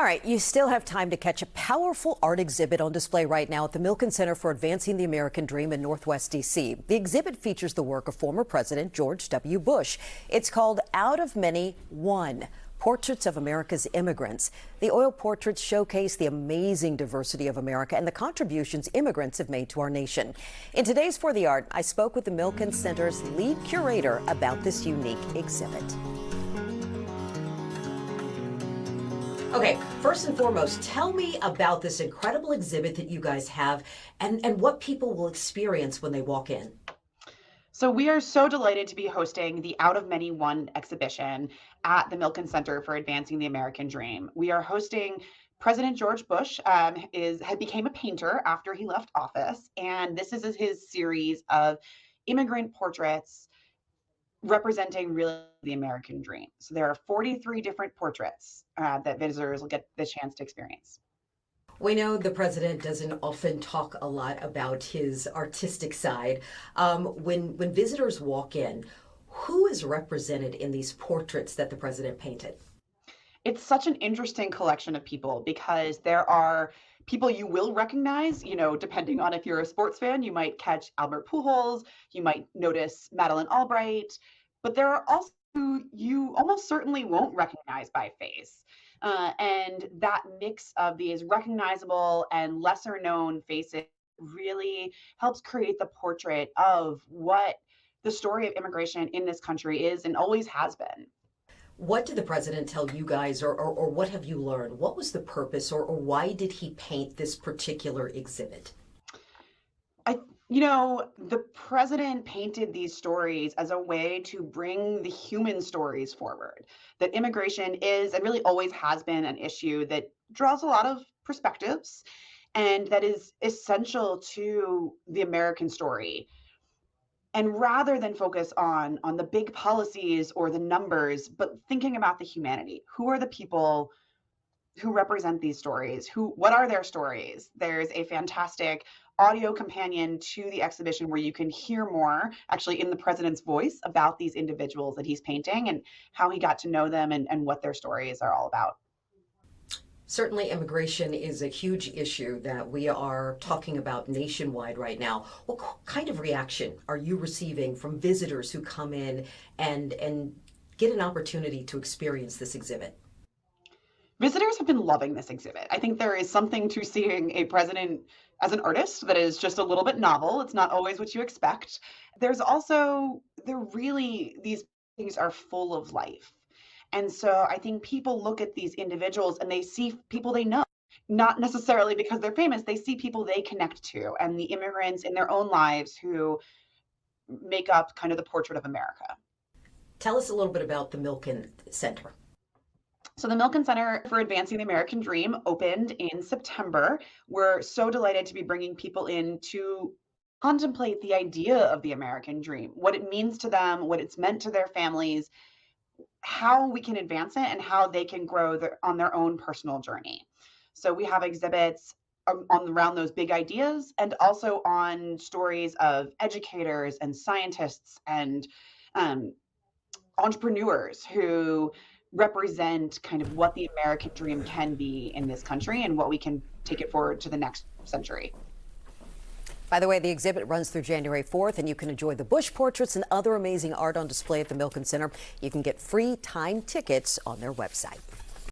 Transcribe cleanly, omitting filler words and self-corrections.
All right, you still have time to catch a powerful art exhibit on display right now at the Milken Center for Advancing the American Dream in Northwest D.C. The exhibit features the work of former President George W. Bush. It's called Out of Many, One: Portraits of America's Immigrants. The oil portraits showcase the amazing diversity of America and the contributions immigrants have made to our nation. In today's For the Art, I spoke with the Milken Center's lead curator about this unique exhibit. Okay, first and foremost, tell me about this incredible exhibit that you guys have and what people will experience when they walk in. So we are so delighted to be hosting the Out of Many One exhibition at the Milken Center for Advancing the American Dream. We are hosting President George Bush became a painter after he left office, and this is his series of immigrant portraits representing really the American dream. So there are 43 different portraits that visitors will get the chance to experience. We know the president doesn't often talk a lot about his artistic side. When visitors walk in, who is represented in these portraits that the president painted? It's such an interesting collection of people because there are people you will recognize, depending on if you're a sports fan, you might catch Albert Pujols, you might notice Madeleine Albright, but there are also who you almost certainly won't recognize by face. And that mix of these recognizable and lesser known faces really helps create the portrait of what the story of immigration in this country is and always has been. What did the president tell you guys, or what have you learned? What was the purpose, or why did he paint this particular exhibit? The president painted these stories as a way to bring the human stories forward. That immigration is and really always has been an issue that draws a lot of perspectives and that is essential to the American story. And rather than focus on the big policies or the numbers, but thinking about the humanity, who are the people who represent these stories? What are their stories? There's a fantastic audio companion to the exhibition where you can hear more actually in the president's voice about these individuals that he's painting and how he got to know them and what their stories are all about. Certainly immigration is a huge issue that we are talking about nationwide right now. What kind of reaction are you receiving from visitors who come in and get an opportunity to experience this exhibit? Visitors have been loving this exhibit. I think there is something to seeing a president as an artist that is just a little bit novel. It's not always what you expect. These things are full of life. And so I think people look at these individuals and they see people they know, not necessarily because they're famous, they see people they connect to and the immigrants in their own lives who make up kind of the portrait of America. Tell us a little bit about the Milken Center. So the Milken Center for Advancing the American Dream opened in September. We're so delighted to be bringing people in to contemplate the idea of the American dream, what it means to them, what it's meant to their families, how we can advance it, and how they can grow on their own personal journey. So we have exhibits around those big ideas and also on stories of educators and scientists and entrepreneurs who represent kind of what the American dream can be in this country and what we can take it forward to the next century. By the way, the exhibit runs through January 4th, and you can enjoy the Bush portraits and other amazing art on display at the Milken Center. You can get free time tickets on their website.